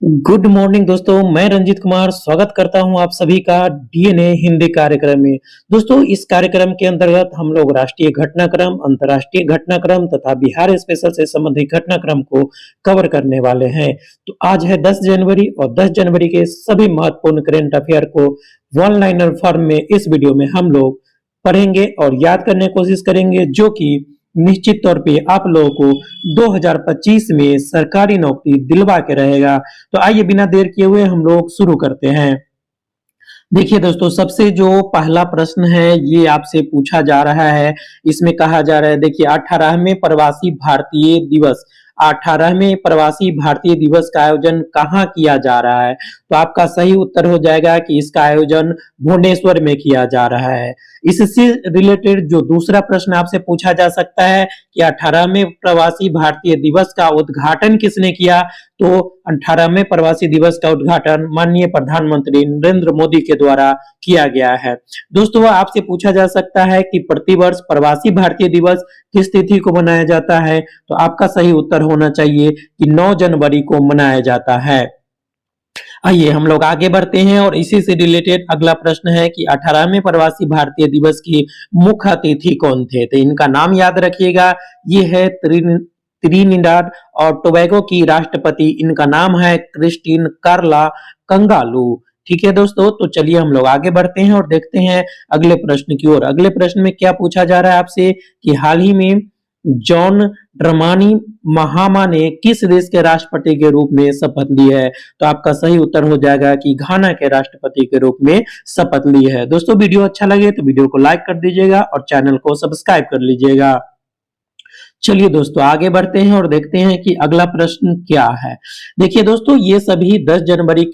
Good morning दोस्तों, मैं रंजीत कुमार स्वागत करता हूं आप सभी का डीएनए हिंदी कार्यक्रम में। दोस्तों, इस कार्यक्रम के अंतर्गत हम लोग राष्ट्रीय घटनाक्रम, अंतर्राष्ट्रीय घटनाक्रम तथा बिहार स्पेशल से संबंधित घटनाक्रम को कवर करने वाले हैं। तो आज है 10 जनवरी और 10 जनवरी के सभी महत्वपूर्ण करंट अफेयर को वन लाइनर फॉर्म में इस वीडियो में हम लोग पढ़ेंगे और याद करने की कोशिश करेंगे, जो कि निश्चित तौर पे आप लोगों को 2025 में सरकारी नौकरी दिलवा के रहेगा। तो आइए बिना देर किए हुए हम लोग शुरू करते हैं। देखिए दोस्तों, सबसे जो पहला प्रश्न है ये आपसे पूछा जा रहा है। इसमें कहा जा रहा है, देखिए 18वें प्रवासी भारतीय दिवस 18वें प्रवासी भारतीय दिवस का आयोजन कहाँ किया जा रहा है? तो आपका सही उत्तर हो जाएगा कि इसका आयोजन भुवनेश्वर में किया जा रहा है। इससे रिलेटेड जो दूसरा प्रश्न आपसे पूछा जा सकता है कि 18वें प्रवासी भारतीय दिवस का उद्घाटन किसने किया? तो 18वें प्रवासी दिवस का उद्घाटन माननीय प्रधानमंत्री नरेंद्र मोदी के द्वारा किया गया है। दोस्तों, आपसे पूछा जा सकता है कि प्रतिवर्ष प्रवासी भारतीय दिवस किस तिथि को मनाया जाता है? तो आपका सही उत्तर होना चाहिए कि 9 जनवरी को मनाया जाता है। आइए हम लोग आगे बढ़ते हैं और इसी से रिलेटेड अगला प्रश्न है कि 18वें प्रवासी भारतीय दिवस की मुख्य अतिथि कौन थे? तो इनका नाम याद रखिएगा, ये है त्रिनिदाद और टोबैगो की राष्ट्रपति। इनका नाम है क्रिस्टीन कार्ला कंगालू। ठीक है दोस्तों, तो चलिए हम लोग आगे बढ़ते हैं और देखते हैं अगले प्रश्न की ओर। अगले प्रश्न में क्या पूछा जा रहा है आपसे कि हाल ही में जॉन ड्रमानी महामा ने किस देश के राष्ट्रपति के रूप में शपथ ली है? तो आपका सही उत्तर हो जाएगा कि घाना के राष्ट्रपति के रूप में शपथ ली है। दोस्तों, वीडियो अच्छा लगे तो वीडियो को लाइक कर दीजिएगा और चैनल को सब्सक्राइब कर लीजिएगा। चलिए दोस्तों आगे बढ़ते हैं और देखते हैं कि अगला प्रश्न क्या है। देखिए दोस्तों, ये सभी 10 जनवरी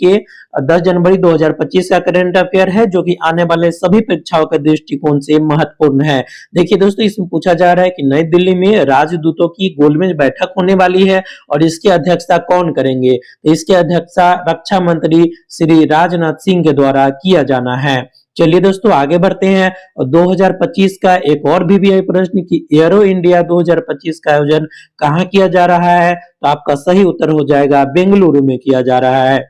2025 का करंट अफेयर है, जो कि आने वाले सभी परीक्षाओं के दृष्टिकोण से महत्वपूर्ण है। देखिए दोस्तों, इसमें पूछा जा रहा है कि नई दिल्ली में राजदूतों की गोलमेज बैठक होने वाली है और इसकी अध्यक्षता कौन करेंगे? तो इसकी अध्यक्षता रक्षा मंत्री श्री राजनाथ सिंह के द्वारा किया जाना है। चलिए दोस्तों आगे बढ़ते हैं और 2025 का एक और भी प्रश्न कि एरो इंडिया 2025 का आयोजन कहाँ किया जा रहा है? तो आपका सही उत्तर हो जाएगा बेंगलुरु में किया जा रहा है।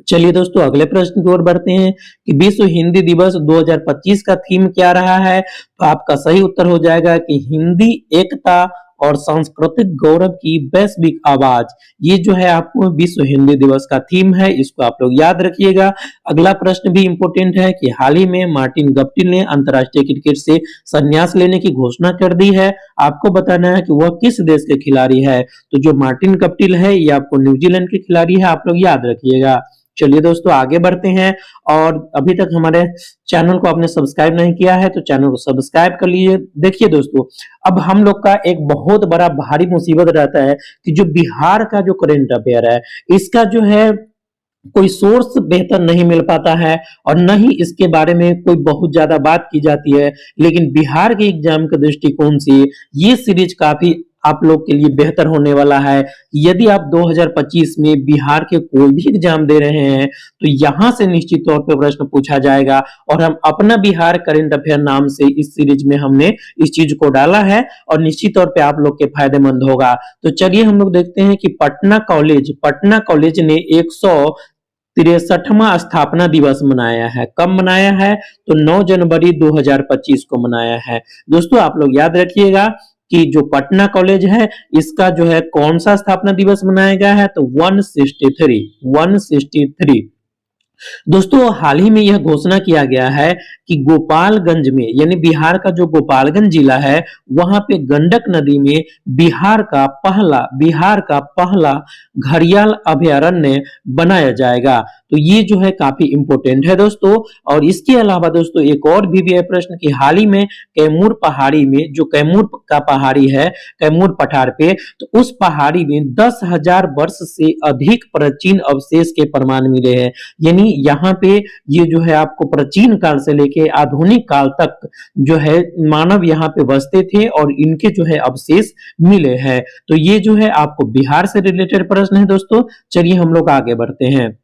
चलिए दोस्तों अगले प्रश्न की ओर बढ़ते हैं कि विश्व हिंदी दिवस 2025 का थीम क्या रहा है? तो आपका सही उत्तर हो जाएगा कि हिंदी एकता और सांस्कृतिक गौरव की वैश्विक आवाज। ये जो है आपको विश्व हिंदी दिवस का थीम है, इसको आप लोग याद रखिएगा। अगला प्रश्न भी इंपोर्टेंट है कि हाल ही में मार्टिन गप्टिल ने अंतरराष्ट्रीय क्रिकेट से संन्यास लेने की घोषणा कर दी है। आपको बताना है कि वह किस देश के खिलाड़ी है। तो जो मार्टिन गप्टिल है ये आपको न्यूजीलैंड के खिलाड़ी है, आप लोग याद रखिएगा। चलिए दोस्तों आगे बढ़ते हैं और अभी तक हमारे चैनल को आपने सब्सक्राइब नहीं किया है तो चैनल को सब्सक्राइब कर लीजिए। देखिए दोस्तों, अब हम लोग का एक बहुत बड़ा भारी मुसीबत रहता है कि जो बिहार का जो करंट अफेयर है, इसका जो है कोई सोर्स बेहतर नहीं मिल पाता है और न ही इसके बारे में कोई बहुत ज्यादा बात की जाती है। लेकिन बिहार के एग्जाम के दृष्टिकोण से ये सीरीज काफी आप लोग के लिए बेहतर होने वाला है। यदि आप 2025 में बिहार के कोई भी एग्जाम दे रहे हैं तो यहां से निश्चित तौर पर प्रश्न पूछा जाएगा और हम अपना बिहार करंट अफेयर नाम से इस सीरीज में हमने इस चीज को डाला है और निश्चित तौर पे आप लोग के फायदेमंद होगा। तो चलिए हम लोग देखते हैं कि पटना कॉलेज ने 163वां स्थापना दिवस मनाया है। कब मनाया है? तो 9 जनवरी 2025 को मनाया है। दोस्तों आप लोग याद रखिएगा कि जो पटना कॉलेज है इसका जो है कौन सा स्थापना दिवस मनाया गया है? तो 163। दोस्तों हाल ही में यह घोषणा किया गया है कि गोपालगंज में, यानी बिहार का जो गोपालगंज जिला है, वहां पे गंडक नदी में बिहार का पहला घड़ियाल अभयारण्य बनाया जाएगा। तो ये जो है काफी इंपोर्टेंट है दोस्तों। और इसके अलावा दोस्तों एक और भी है प्रश्न कि हाल ही में कैमूर पहाड़ी में, जो कैमूर का पहाड़ी है, कैमूर पठार पे, तो उस पहाड़ी में 10,000 वर्ष से अधिक प्राचीन अवशेष के प्रमाण मिले हैं। यानी यहाँ पे ये जो है आपको प्राचीन काल से लेके आधुनिक काल तक जो है मानव यहाँ पे बसते थे और इनके जो है अवशेष मिले हैं। तो ये जो है आपको बिहार से रिलेटेड प्रश्न है दोस्तों। चलिए हम लोग आगे बढ़ते हैं।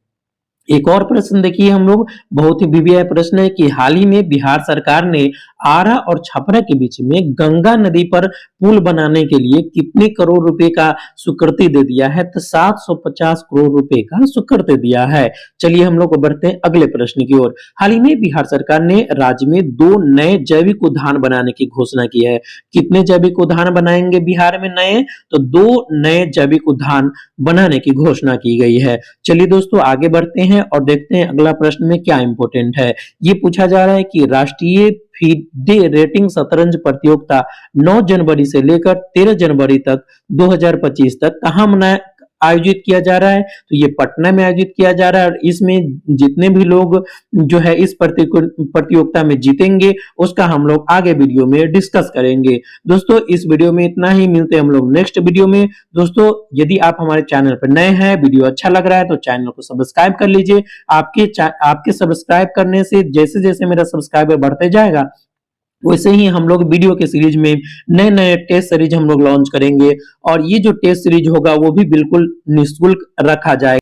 एक और प्रश्न देखिए हम लोग, बहुत ही वीवीआई प्रश्न है कि हाल ही में बिहार सरकार ने आरा और छपरा के बीच में गंगा नदी पर पुल बनाने के लिए कितने करोड़ रुपए का स्वीकृति दे दिया है? तो 750 करोड़ रुपए का स्वीकृति दिया है। चलिए हम लोग बढ़ते हैं अगले प्रश्न की ओर। हाल ही में बिहार सरकार ने राज्य में 2 नए जैविक उद्यान बनाने की घोषणा की है। कितने जैविक उद्यान बनाएंगे बिहार में नए? तो 2 नए जैविक उद्यान बनाने की घोषणा की गई है। चलिए दोस्तों आगे बढ़ते हैं और देखते हैं अगला प्रश्न में क्या इंपॉर्टेंट है। ये पूछा जा रहा है कि राष्ट्रीय फीडे रेटिंग शतरंज प्रतियोगिता 9 जनवरी से लेकर 13 जनवरी तक 2025 तक कहां मना आयोजित किया जा रहा है? तो ये पटना में आयोजित किया जा रहा है और इसमें जितने भी लोग जो है इस प्रतियोगिता में जीतेंगे उसका हम लोग आगे वीडियो में डिस्कस करेंगे। दोस्तों इस वीडियो में इतना ही, मिलते हैं हम लोग नेक्स्ट वीडियो में। दोस्तों यदि आप हमारे चैनल पर नए हैं, वीडियो अच्छा लग रहा है तो चैनल को सब्सक्राइब कर लीजिए। आपके सब्सक्राइब करने से जैसे जैसे मेरा सब्सक्राइबर बढ़ते जाएगा वैसे ही हम लोग वीडियो के सीरीज में नए नए टेस्ट सीरीज हम लोग लॉन्च करेंगे और ये जो टेस्ट सीरीज होगा वो भी बिल्कुल निःशुल्क रखा जाएगा।